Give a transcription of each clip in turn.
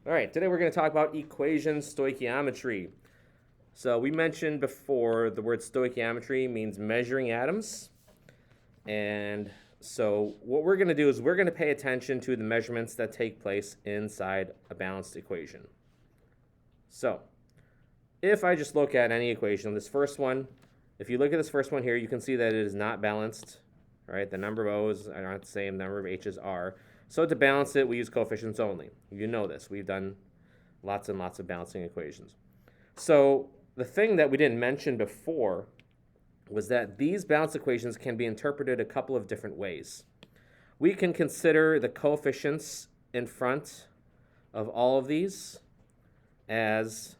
All right, today we're going to talk about equation stoichiometry. So we mentioned before the word stoichiometry means measuring atoms. And so what we're going to do is we're going to pay attention to the measurements that take place inside a balanced equation. So if I just look at any equation, this first one, if you look at this first one here, you can see that it is not balanced, right? The number of O's are not the same, the number of H's are. So to balance it, we use coefficients only. You know this. We've done lots and lots of balancing equations. So the thing that we didn't mention before was that these balance equations can be interpreted a couple of different ways. We can consider the coefficients in front of all of these as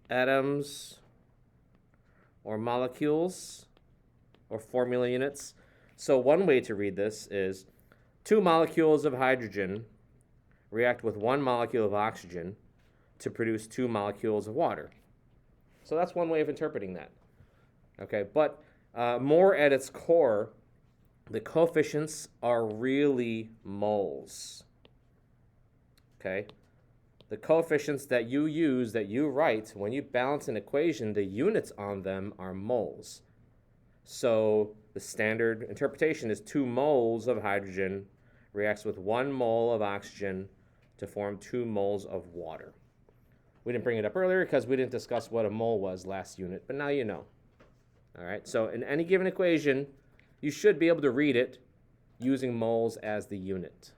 atoms or molecules or formula units. So one way to read this is 2 molecules of hydrogen react with 1 molecule of oxygen to produce 2 molecules of water. So that's one way of interpreting that. Okay, but more at its core, the coefficients are really moles. Okay, the coefficients that you use, that you write, when you balance an equation, the units on them are moles. So the standard interpretation is 2 moles of hydrogen reacts with 1 mole of oxygen to form 2 moles of water. We didn't bring it up earlier because we didn't discuss what a mole was last unit, but now you know. All right, so in any given equation, you should be able to read it using moles as the unit.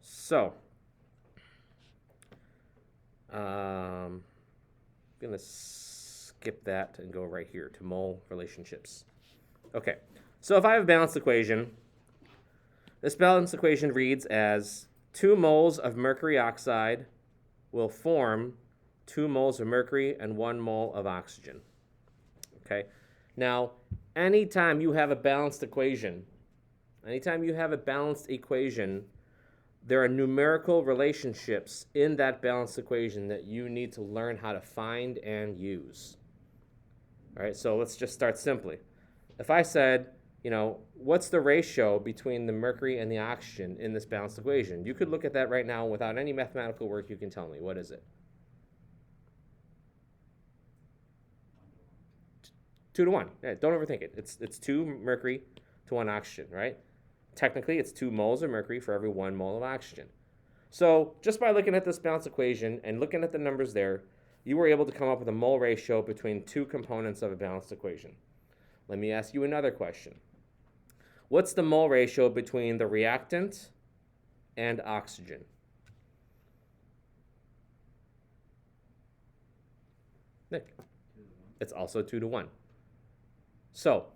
So, I'm going to skip that and go right here to mole relationships. Okay, so if I have a balanced equation, this balanced equation reads as 2 moles of mercury oxide will form 2 moles of mercury and 1 mole of oxygen. Okay, now anytime you have a balanced equation, there are numerical relationships in that balanced equation that you need to learn how to find and use. All right, so let's just start simply. If I said, what's the ratio between the mercury and the oxygen in this balanced equation? You could look at that right now without any mathematical work. You can tell me, what is it? 2 to 1. Yeah, don't overthink it. It's 2 mercury to 1 oxygen, right? Technically, it's 2 moles of mercury for every 1 mole of oxygen. So just by looking at this balanced equation and looking at the numbers there, you were able to come up with a mole ratio between 2 components of a balanced equation. Let me ask you another question. What's the mole ratio between the reactant and oxygen? Nick? It's also 2 to 1. So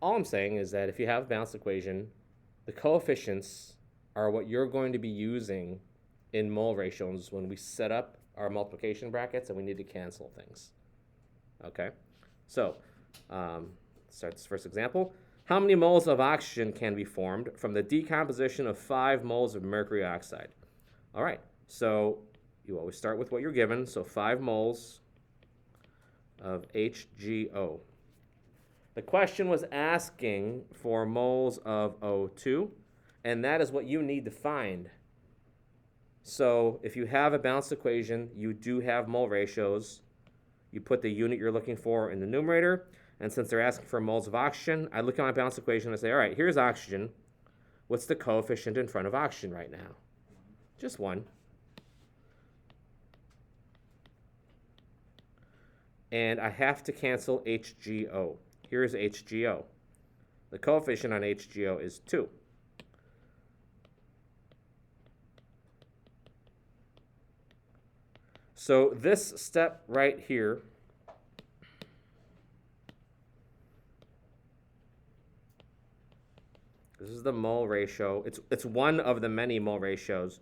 all I'm saying is that if you have a balanced equation, the coefficients are what you're going to be using in mole ratios when we set up our multiplication brackets and we need to cancel things. Okay, so start this first example. How many moles of oxygen can be formed from the decomposition of 5 moles of mercury oxide? All right, so you always start with what you're given, so 5 moles of HGO. The question was asking for moles of O2, and that is what you need to find. So if you have a balanced equation, you do have mole ratios. You put the unit you're looking for in the numerator, and since they're asking for moles of oxygen, I look at my balanced equation and say, all right, here's oxygen. What's the coefficient in front of oxygen right now? Just 1. And I have to cancel HGO. Here's HGO. The coefficient on HGO is 2. So this step right here this is the mole ratio. It's one of the many mole ratios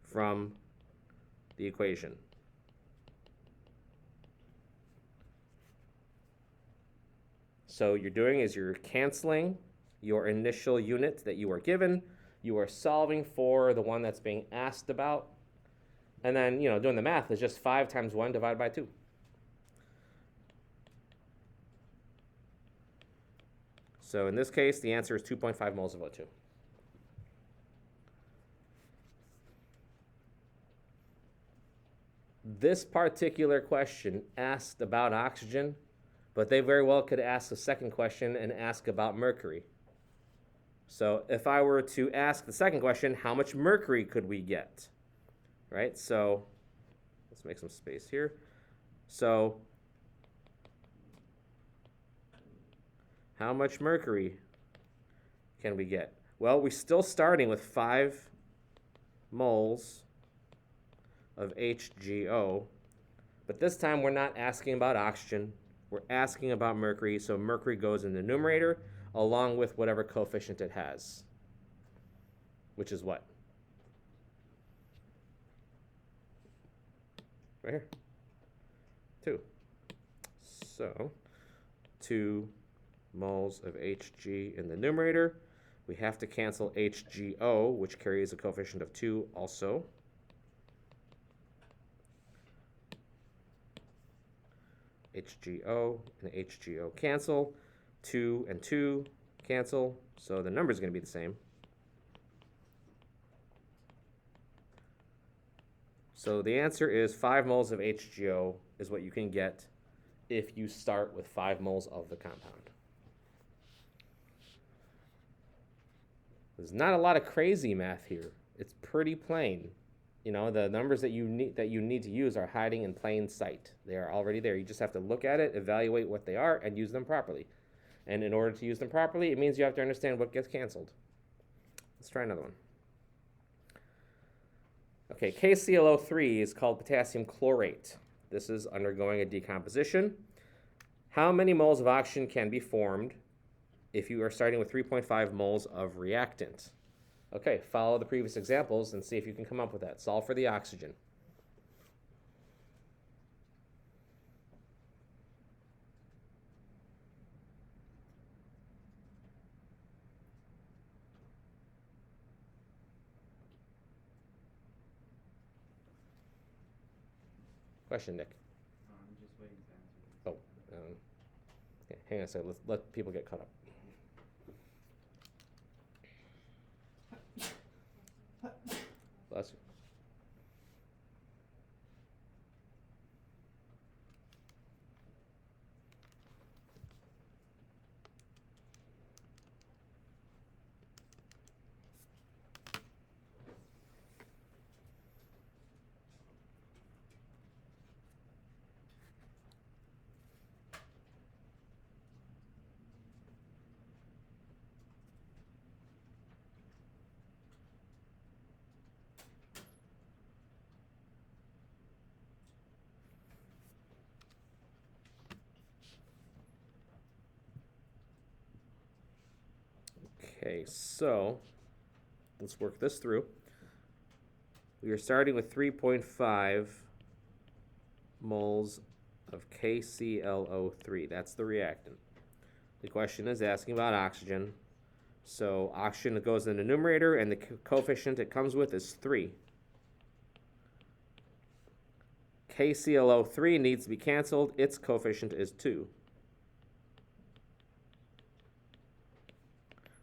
from the equation. So you're doing is you're canceling your initial unit that you were given. You are solving for the one that's being asked about. And then, doing the math is just 5 times 1 divided by 2. So in this case, the answer is 2.5 moles of O2. this particular question asked about oxygen, but they very well could ask a second question and ask about mercury. So if I were to ask the second question, how much mercury could we get? Right? So let's make some space here. So how much mercury can we get? Well, we're still starting with 5 moles of HGO, but this time we're not asking about oxygen. We're asking about mercury, so mercury goes in the numerator along with whatever coefficient it has, which is what? Right here. 2. So 2 moles of Hg in the numerator. We have to cancel HGO, which carries a coefficient of 2 also. HGO and HGO cancel. 2 and 2 cancel, so the number is going to be the same. So the answer is 5 moles of HGO is what you can get if you start with 5 moles of the compound. There's not a lot of crazy math here. It's pretty plain. You know, the numbers that you need to use are hiding in plain sight. They are already there. You just have to look at it, evaluate what they are, and use them properly. And in order to use them properly, it means you have to understand what gets canceled. Let's try another one. Okay, KClO3 is called potassium chlorate. This is undergoing a decomposition. How many moles of oxygen can be formed if you are starting with 3.5 moles of reactant? Okay, follow the previous examples and see if you can come up with that. Solve for the oxygen. Question, Nick. I'm just waiting to answer. Okay, hang on a second. Let's let people get caught up. Bless you. Okay, so let's work this through. We are starting with 3.5 moles of KClO3. That's the reactant. The question is asking about oxygen. So oxygen goes in the numerator, and the coefficient it comes with is 3. KClO3 needs to be canceled. Its coefficient is 2.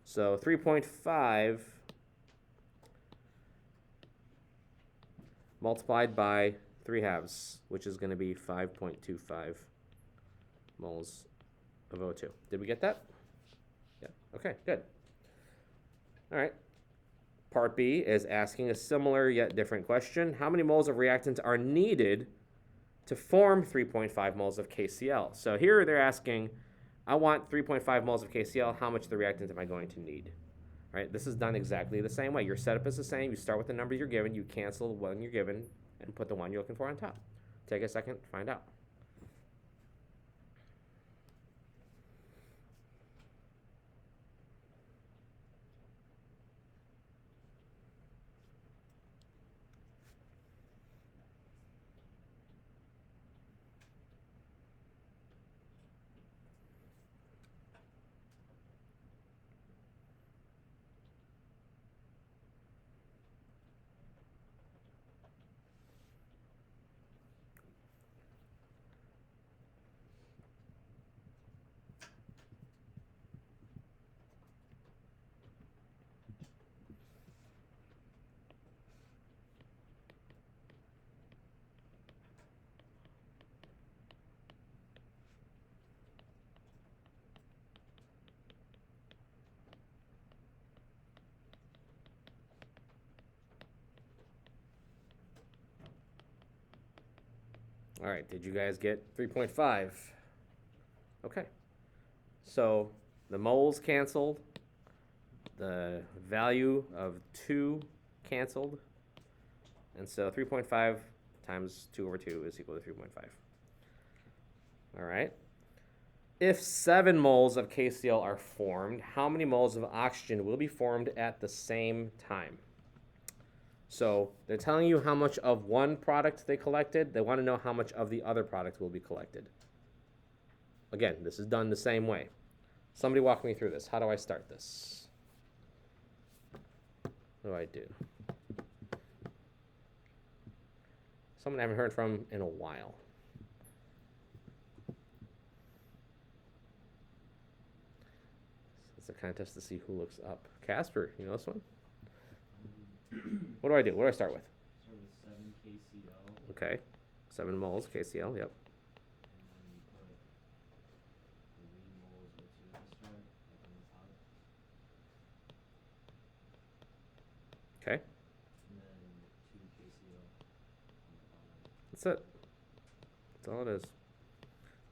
So 3.5 multiplied by 3/2, which is going to be 5.25 moles of O2. Did we get that? Yeah. Okay, good. All right. Part B is asking a similar yet different question. How many moles of reactant are needed to form 3.5 moles of KCl? So here they're asking, I want 3.5 moles of KCl. How much of the reactant am I going to need? Right? This is done exactly the same way. Your setup is the same. You start with the number you're given. You cancel the one you're given and put the one you're looking for on top. Take a second to find out. All right, did you guys get 3.5? Okay. So the moles canceled, the value of 2 canceled, and so 3.5 times 2 over 2 is equal to 3.5. All right. If 7 moles of KCl are formed, how many moles of oxygen will be formed at the same time? So they're telling you how much of one product they collected. They want to know how much of the other product will be collected. Again, this is done the same way. Somebody walk me through this. How do I start this? What do I do? Someone I haven't heard from in a while. It's a contest to see who looks up. Casper, you know this one? What do I do? What do I start with? Start with 7 KCl. Okay. 7 moles, KCl, yep. And then you put 3 moles of 2 at the start, like on the top. Okay. And then 2 KCl on the bottom. That's it. That's all it is.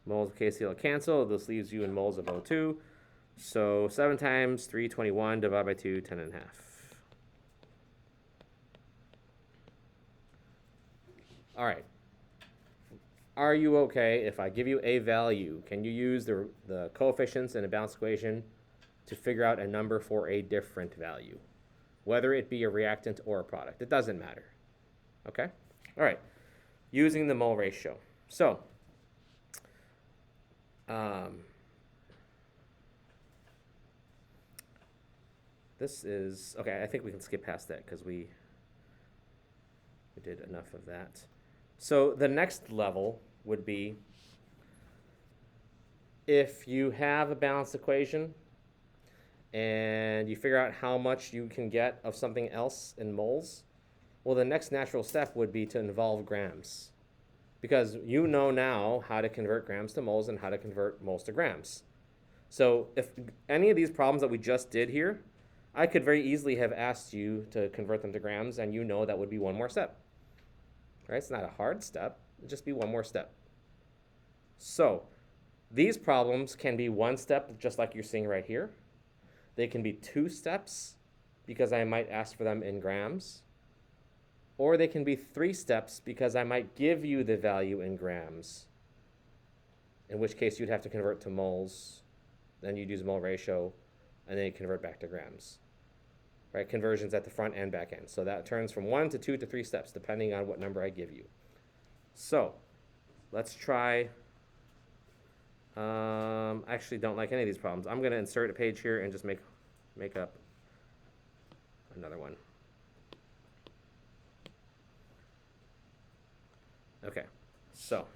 Moles of KCl cancel. This leaves you in moles of O2. So 7 times 321 divided by 2, 10 and a half. All right. Are you okay if I give you a value? Can you use the coefficients in a balanced equation to figure out a number for a different value? Whether it be a reactant or a product. It doesn't matter. Okay? All right. Using the mole ratio. So, this is, okay, I think we can skip past that because we did enough of that. So the next level would be if you have a balanced equation and you figure out how much you can get of something else in moles, well, the next natural step would be to involve grams. Because you know now how to convert grams to moles and how to convert moles to grams. So if any of these problems that we just did here, I could very easily have asked you to convert them to grams, and you know that would be one more step. Right? It's not a hard step. It'd just be one more step. So these problems can be one step, just like you're seeing right here. They can be 2 steps, because I might ask for them in grams. Or they can be 3 steps, because I might give you the value in grams, in which case you'd have to convert to moles. Then you'd use mole ratio, and then you convert back to grams. Right? Conversions at the front and back end. So that turns from 1 to 2 to 3 steps, depending on what number I give you. So let's try. I actually don't like any of these problems. I'm going to insert a page here and just make up another one. Okay, so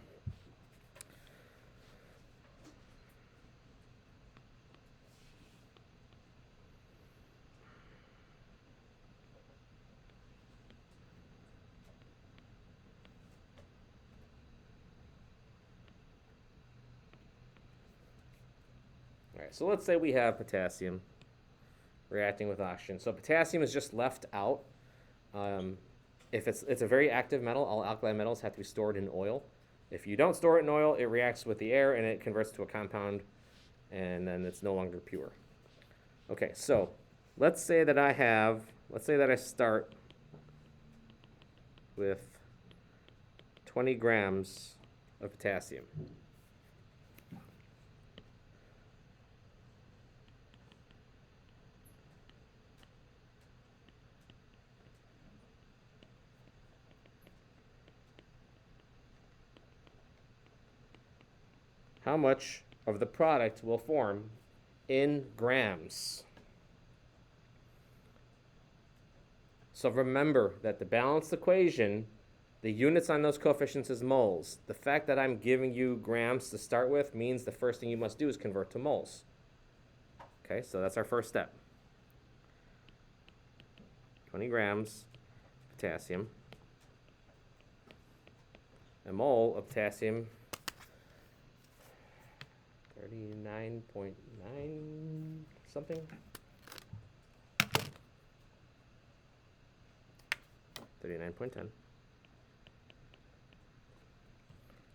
so let's say we have potassium reacting with oxygen. So potassium is just left out. If it's a very active metal, all alkali metals have to be stored in oil. If you don't store it in oil, it reacts with the air and it converts to a compound, and then it's no longer pure. Okay, so let's say that I start with 20 grams of potassium. How much of the product will form in grams? So remember that the balanced equation, the units on those coefficients is moles. The fact that I'm giving you grams to start with means the first thing you must do is convert to moles. Okay, so that's our first step. 20 grams potassium. A mole of potassium, 39.9 something. 39.10.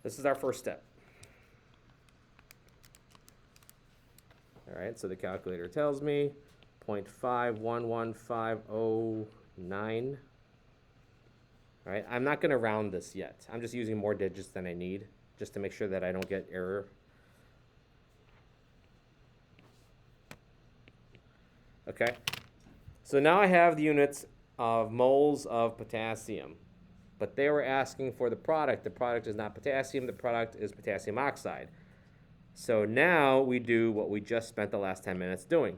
This is our first step. All right, so the calculator tells me 0.511509. All right, I'm not going to round this yet. I'm just using more digits than I need just to make sure that I don't get error. Okay, so now I have the units of moles of potassium, but they were asking for the product. The product is not potassium, the product is potassium oxide. So now we do what we just spent the last 10 minutes doing.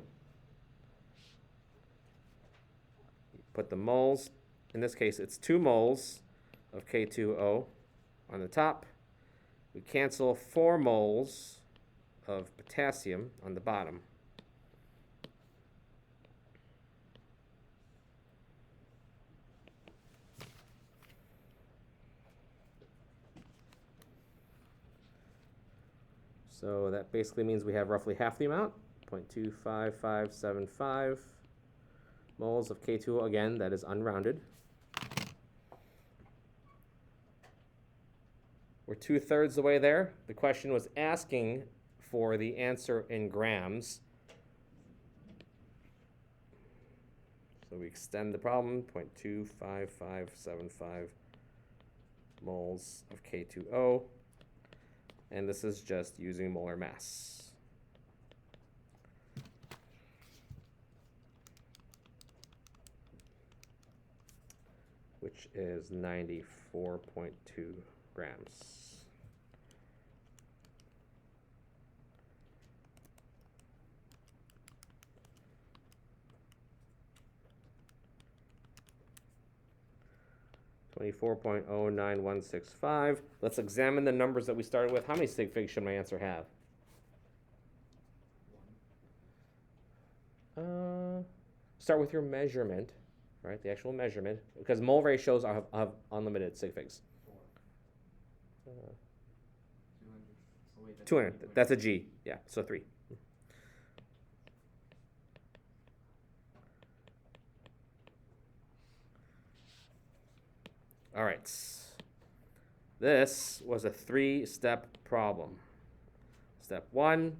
Put the moles, in this case it's 2 moles of K2O on the top. We cancel 4 moles of potassium on the bottom. So that basically means we have roughly half the amount, 0.25575 moles of K2O. Again, that is unrounded. We're 2/3 the way there. The question was asking for the answer in grams. So we extend the problem, 0.25575 moles of K2O. And this is just using molar mass. Which is 94.2 grams. (24.09165). Let's examine the numbers that we started with. How many sig figs should my answer have? Start with your measurement, right? The actual measurement, because mole ratios have unlimited sig figs. 200. That's a G. Yeah, so 3. All right. This was a 3-step problem. Step 1,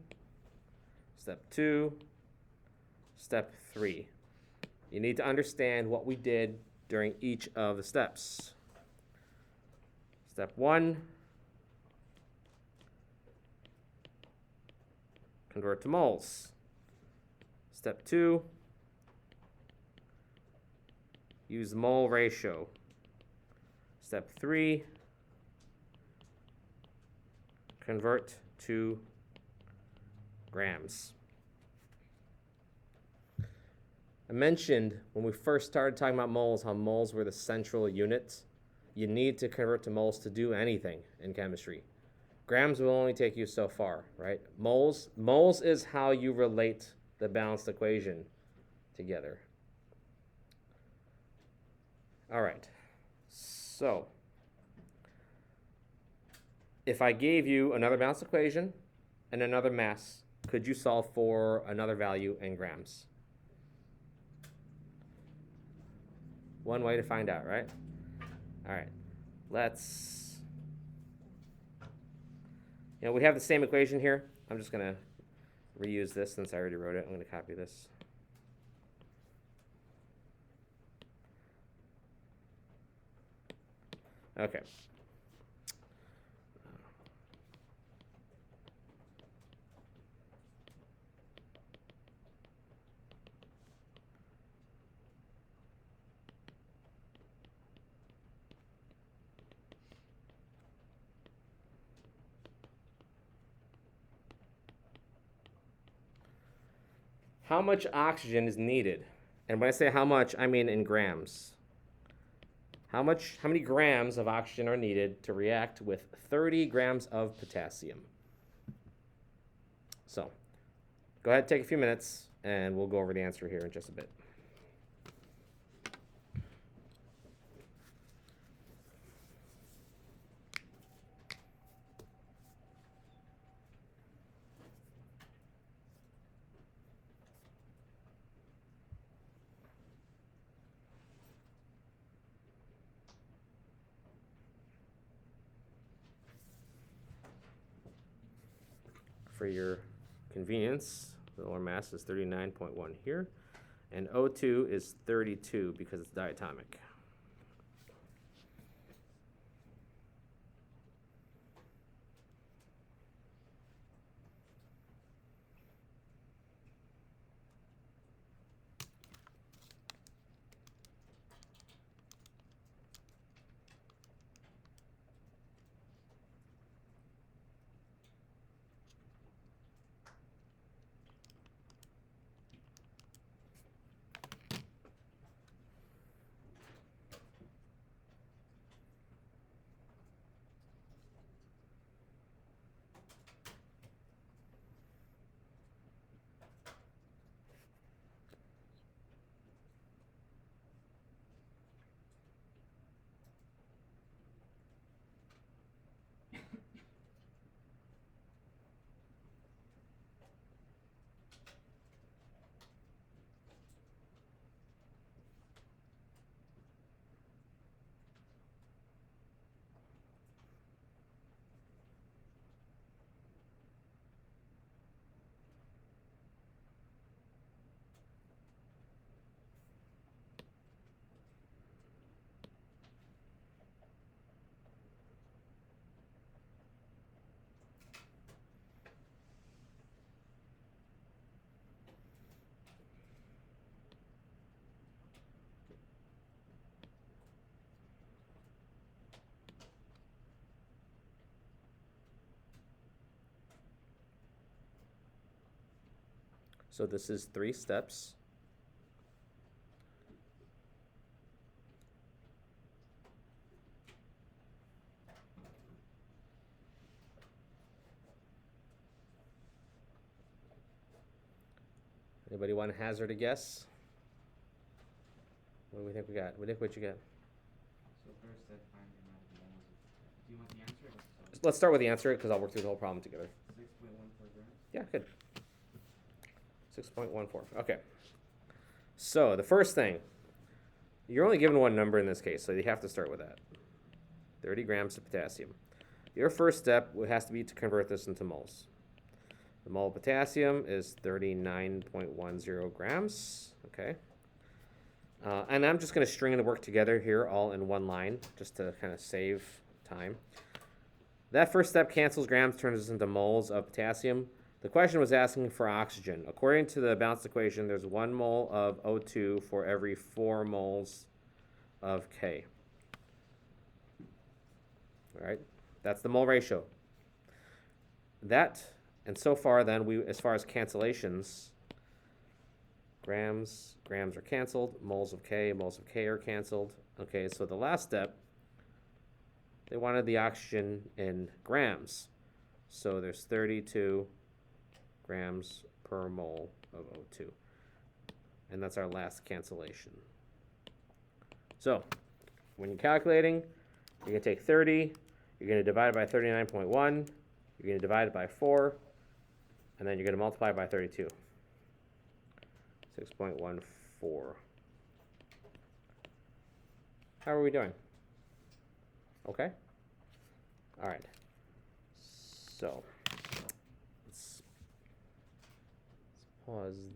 step 2, step 3. You need to understand what we did during each of the steps. Step 1, convert to moles. Step 2, use mole ratio. Step 3, convert to grams. I mentioned when we first started talking about moles how moles were the central unit. You need to convert to moles to do anything in chemistry. Grams will only take you so far, right? Moles is how you relate the balanced equation together. All right. So, if I gave you another balanced equation and another mass, could you solve for another value in grams? One way to find out, right? All right. Let's, we have the same equation here. I'm just going to reuse this since I already wrote it. I'm going to copy this. Okay. How much oxygen is needed? And when I say how much, I mean in grams. How many grams of oxygen are needed to react with 30 grams of potassium? So, go ahead, take a few minutes, and we'll go over the answer here in just a bit. for your convenience, the lower mass is 39.1 here, and O2 is 32 because it's diatomic. So this is 3 steps. Anybody want to hazard a guess? What do we think we got? What do you think what you got? So first step, find the amount of moles. Do you want the answer? Or Let's start with the answer because I'll work through the whole problem together. 6.14 grams. Yeah, good. 6.14. Okay. So the first thing, you're only given one number in this case, so you have to start with that. 30 grams of potassium. Your first step has to be to convert this into moles. The mole of potassium is 39.10 grams. Okay. And I'm just going to string the work together here all in one line just to kind of save time. That first step cancels grams, turns us into moles of potassium. The question was asking for oxygen. According to the balanced equation, there's 1 mole of O2 for every 4 moles of K. All right, that's the mole ratio. That, and so far then, as far as cancellations, grams are canceled, moles of K are canceled. Okay, so the last step, they wanted the oxygen in grams. So there's 32 grams per mole of O2. And that's our last cancellation. So when you're calculating, you're going to take 30, you're going to divide it by 39.1, you're going to divide it by 4, and then you're going to multiply it by 32. 6.14. How are we doing? Okay? All right. So let's pause.